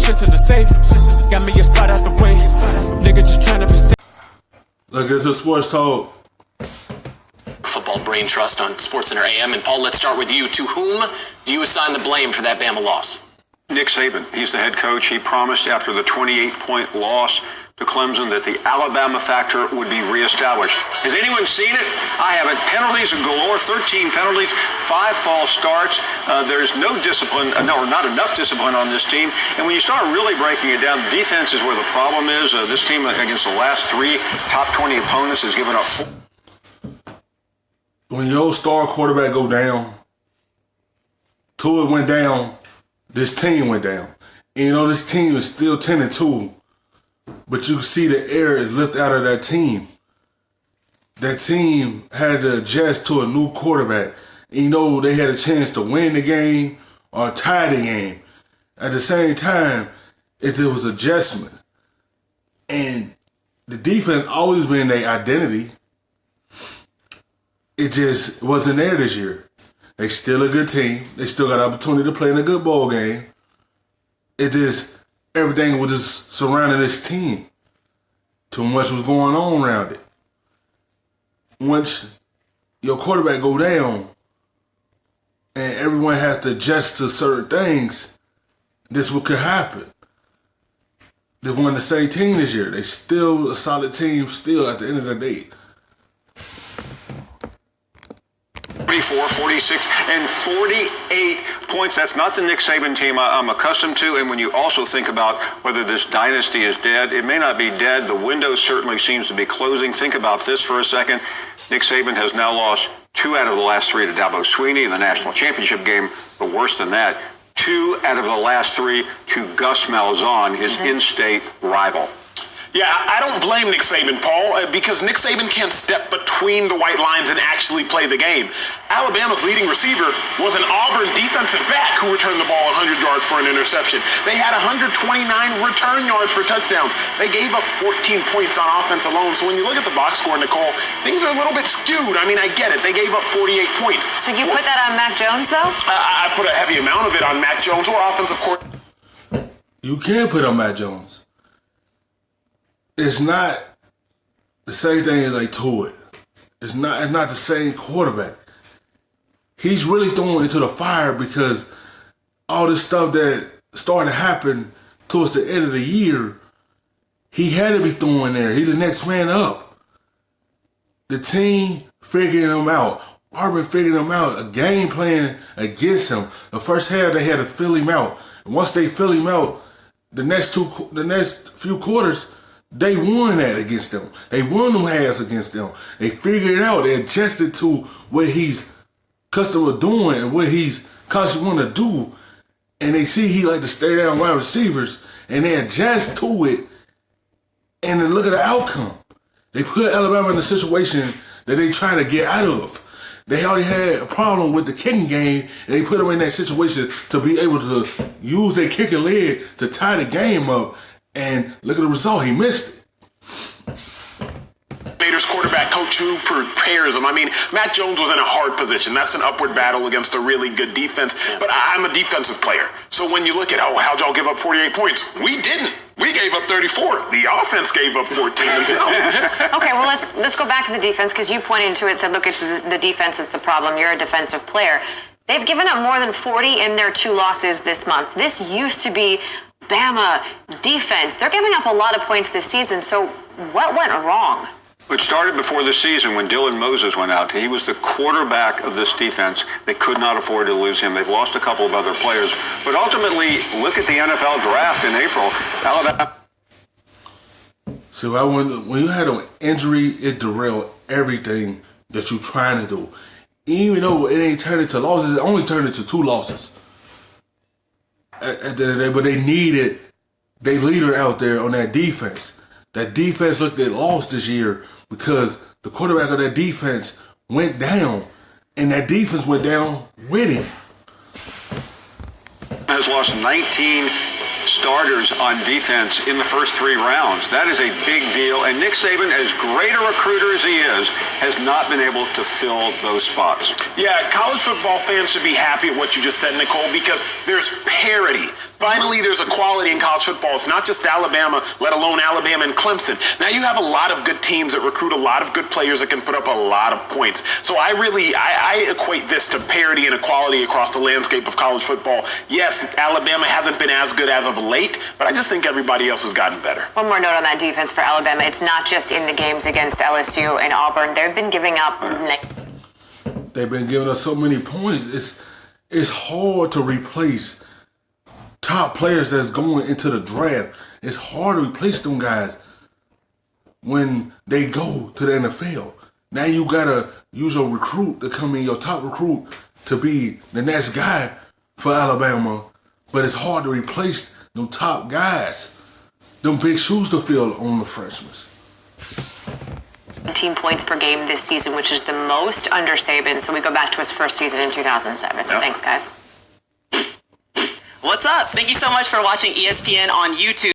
shit's in the safe. Got me a spot out the way. Nigga just tryna be safe. Look, it's a sports talk. Football Brain Trust on SportsCenter AM. And Paul, let's start with you. To whom do you assign the blame for that Bama loss? Nick Saban. He's the head coach. He promised after the 28-point loss to Clemson that the Alabama factor would be reestablished. Has anyone seen it? I haven't. Penalties galore, 13 penalties, 5 false starts. There's no discipline, not enough discipline on this team. And when you start really breaking it down, the defense is where the problem is. This team against the last 3 top 20 opponents has given up 4. When your star quarterback go down, Tua went down, this team went down. And you know, this team is still 10-2. But you see the air is lifted out of that team. That team had to adjust to a new quarterback. And you know, they had a chance to win the game or tie the game. At the same time, it was adjustment. And the defense always been their identity. It just wasn't there this year. They still a good team. They still got opportunity to play in a good ball game. It just... everything was just surrounding this team. Too much was going on around it. Once your quarterback go down and everyone has to adjust to certain things, this what could happen. They won the same team this year. They still a solid team still at the end of the day. 44, 46, and 48 points. That's not the Nick Saban team I'm accustomed to. And when you also think about whether this dynasty is dead, it may not be dead. The window certainly seems to be closing. Think about this for a second. Nick Saban has now lost 2 out of the last 3 to Dabo Swinney in the national championship game. But worse than that, 2 out of the last 3 to Gus Malzahn, his in-state rival. Yeah, I don't blame Nick Saban, Paul, because Nick Saban can't step between the white lines and actually play the game. Alabama's leading receiver was an Auburn defensive back who returned the ball 100 yards for an interception. They had 129 return yards for touchdowns. They gave up 14 points on offense alone. So when you look at the box score, Nicole, things are a little bit skewed. I mean, I get it. They gave up 48 points. So you put that on Mac Jones, though? I put a heavy amount of it on Mac Jones or offensive coordinator. You can put on Mac Jones. It's not the same thing as like Tua. It's not the same quarterback. He's really throwing into the fire because all this stuff that started to happen towards the end of the year, he had to be throwing there. He's the next man up. The team figuring him out. Auburn figured him out. A game plan against him. The first half they had to fill him out. And once they fill him out, the next few quarters, they won that against them. They won them halves against them. They figured it out. They adjusted to what he's accustomed to doing and what he's constantly want to do. And they see he like to stay down wide receivers and they adjust to it. And then look at the outcome. They put Alabama in a situation that they try to get out of. They already had a problem with the kicking game, and they put them in that situation to be able to use their kicking leg to tie the game up. And look at the result. He missed it. Raiders quarterback coach who prepares him. I mean, Matt Jones was in a hard position. That's an upward battle against a really good defense. But I'm a defensive player. So when you look at, how'd y'all give up 48 points? We didn't. We gave up 34. The offense gave up 14. Okay, well, let's go back to the defense because you pointed to it and said, look, it's the defense is the problem. You're a defensive player. They've given up more than 40 in their 2 losses this month. This used to be Bama defense. They're giving up a lot of points this season. So what went wrong? It started before the season when Dylan Moses went out. He was the quarterback of this defense. They could not afford to lose him. They've lost a couple of other players. But ultimately, look at the NFL draft in April. Alabama. So when you had an injury, it derailed everything that you're trying to do. Even though it ain't turned into losses, it only turned into 2 losses. At the end of the day, but they needed their leader out there on that defense. That defense looked at lost this year because the quarterback of that defense went down, and that defense went down with him. Has lost 19 starters on defense in the first 3 rounds. That is a big deal. And Nick Saban, as great a recruiter as he is, has not been able to fill those spots. Yeah, college football fans should be happy at what you just said, Nicole, because there's parity. Finally, there's equality in college football. It's not just Alabama, let alone Alabama and Clemson. Now you have a lot of good teams that recruit a lot of good players that can put up a lot of points. So I equate this to parity and equality across the landscape of college football. Yes, Alabama hasn't been as good as of late, but I just think everybody else has gotten better. One more note on that defense for Alabama. It's not just in the games against LSU and Auburn. They've been giving up. They've been giving us so many points. It's hard to replace top players that's going into the draft. It's hard to replace them guys when they go to the NFL. Now you gotta use your recruit to come in, your top recruit, to be the next guy for Alabama. But it's hard to replace them top guys. Them big shoes to fill on the freshmen. 17 points per game this season, which is the most under Saban. So we go back to his first season in 2007. Yep. Thanks, guys. What's up? Thank you so much for watching ESPN on YouTube.